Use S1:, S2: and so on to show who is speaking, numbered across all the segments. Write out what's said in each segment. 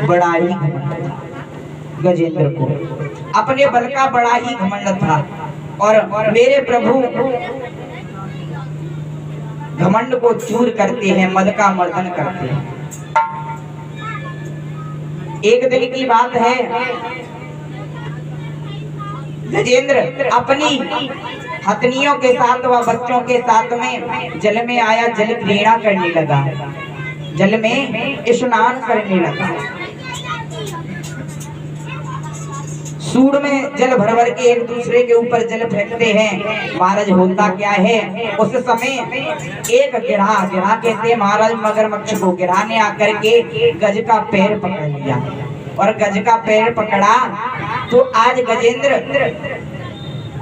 S1: बड़ा ही घमंड था। गजेंद्र को अपने बल का बड़ा ही घमंड था और मेरे प्रभु घमंड को चूर करते हैं, मद का मर्दन करते हैं। एक दिन की बात है, गजेंद्र अपनी हथनियों के साथ व बच्चों के साथ में जल में आया, जल क्रीड़ा करने लगा, जल में स्नान करने लगा। सूंड में जल भर भर के एक दूसरे के ऊपर जल फेंकते हैं। महाराज होता क्या है, उस समय एक गिरहा कहते महाराज मगरमच्छ को, गिरहा ने आकर के गज का पैर पकड़ लिया और गज का पैर पकड़ा तो आज गजेंद्र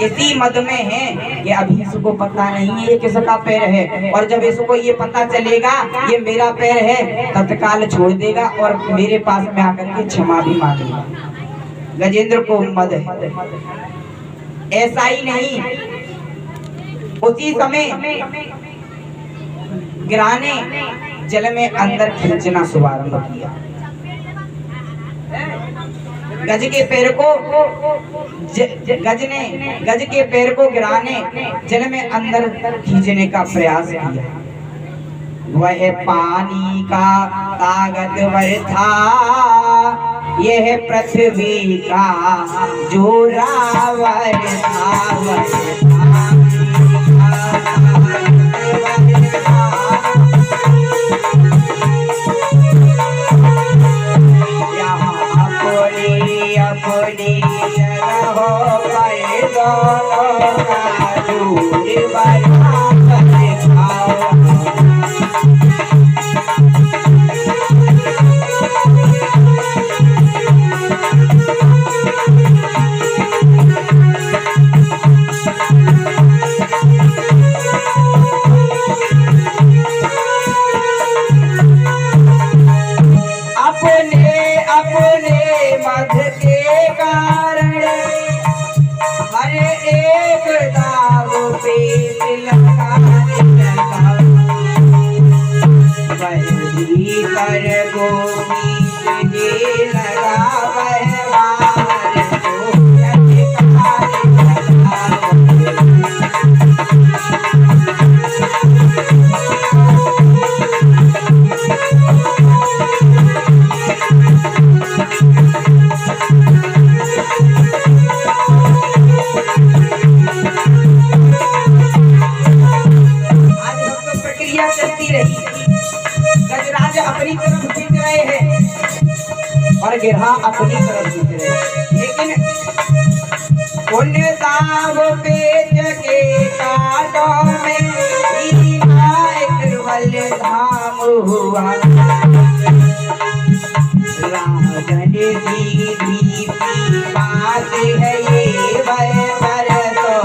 S1: इसी मद में है कि अभी इसको पता नहीं है ये किसका पैर है, और जब इसको ये पता चलेगा ये मेरा पैर है तत्काल छोड़ देगा और मेरे पास में आकर के क्षमा भी मांगेगा। गजेंद्र को मद है। ऐसा ही नहीं, उसी समय गिरहा ने जल में अंदर खींचना शुभारंभ किया। गज के पैर को गज के पैर को गिरहा ने जल में अंदर खींचने का प्रयास किया। वह पानी का ताकतवर था, यह पृथ्वी का जोरावर था। और गिरहा अपनी तरफ खींच रहे, लेकिन पुण्य दाव पेच के कांटों में एक धाम हुआ। राजन की बात है ये बरसों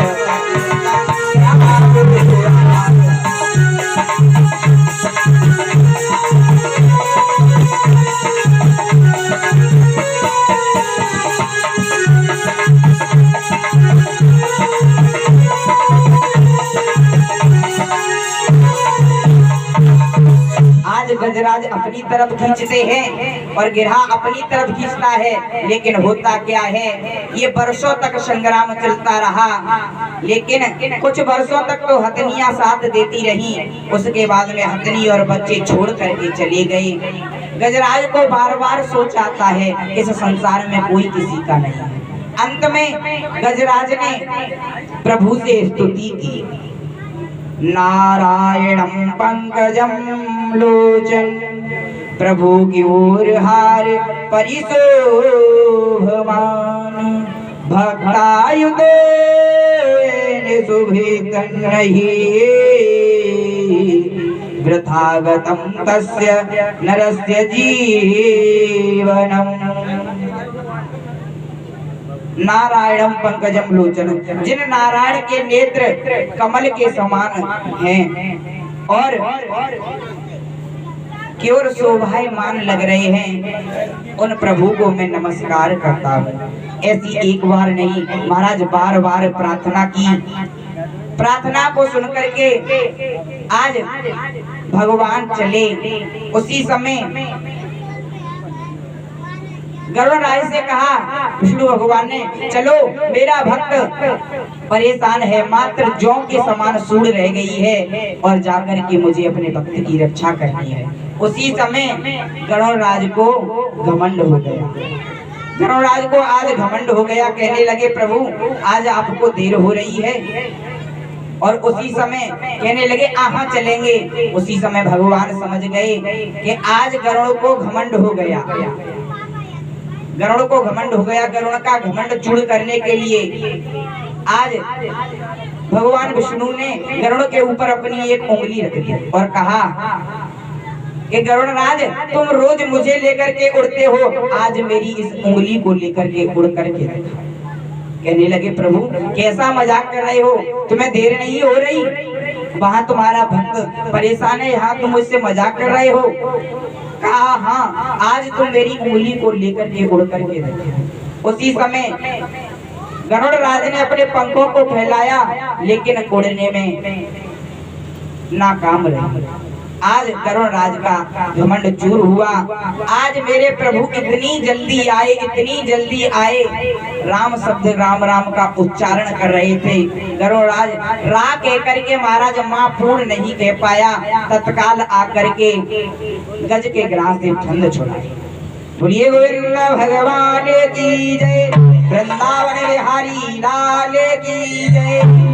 S1: गजराज अपनी तरफ खींचते हैं और गिरहा अपनी तरफ खींचता है, लेकिन होता क्या है, ये वर्षों तक संग्राम चलता रहा, लेकिन कुछ वर्षों तक तो हथनियां साथ देती रही। उसके बाद में हथनी और बच्चे छोड़ करके चले गए। गजराज को बार बार सोच आता है इस संसार में कोई किसी का नहीं है। अंत में गजराज ने प्रभु से स्तुति की, नारायणं पंकजं लोचन, प्रभु की ओर हार परिशोभमान, भक्तायुधे शुभे तन्नहि, वृथागतं तस्य नरस्य जीवनम्। नारायणम पंकजम लोचन, जिन नारायण के नेत्र कमल के समान हैं और केवल शोभायमान लग रहे हैं, उन प्रभु को मैं नमस्कार करता हूँ। ऐसी एक बार नहीं महाराज बार बार प्रार्थना की। प्रार्थना को सुनकर के आज भगवान चले। उसी समय गरुड़राज से कहा विष्णु भगवान ने, चलो मेरा भक्त परेशान है, मात्र जौ के समान सूढ़ रह गई है और जाकर के मुझे अपने भक्त की रक्षा करनी है। उसी समय गरुड़राज को घमंड हो गया। गरुड़राज को आज घमंड हो गया, कहने लगे प्रभु आज आपको देर हो रही है। और उसी समय कहने लगे आहा चलेंगे। उसी समय भगवान समझ गए कि आज गरुड़ को घमंड हो गया। गरुड़ को घमंड हो गया। गरुड़ का घमंड चूर करने के लिए आज भगवान विष्णु ने गरुड़ के ऊपर अपनी एक उंगली रख दी और कहा कि गरुड़राज तुम रोज मुझे लेकर के उड़ते हो, आज मेरी इस उंगली को लेकर के उड़ करके रखा। कहने लगे प्रभु कैसा मजाक कर रहे हो, तुम्हें देर नहीं हो रही? वहां तुम्हारा भक्त परेशान है, यहाँ तुम मुझसे मजाक कर रहे हो? कहा हाँ, आज तुम मेरी उंगली को लेकर के उड़ करके रखे। उसी समय गरुड़राज ने अपने पंखों को फैलाया, लेकिन उड़ने में नाकाम रहे। आज गरुड़राज का घमंड चूर हुआ। आज मेरे प्रभु इतनी जल्दी आए, इतनी जल्दी आए, राम शब्द राम राम का उच्चारण कर रहे थे। गरुड़राज रा कह करके महाराज माँ पूर्ण नहीं कह पाया, तत्काल आकर के गज के ग्रास से ठंड छुड़ाए। बोलिए गोविंद भगवान की जय, वृंदावन बिहारी लाल की जय।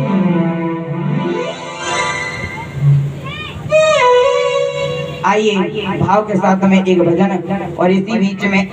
S1: आइए भाव के साथ में एक भजन और इसी बीच में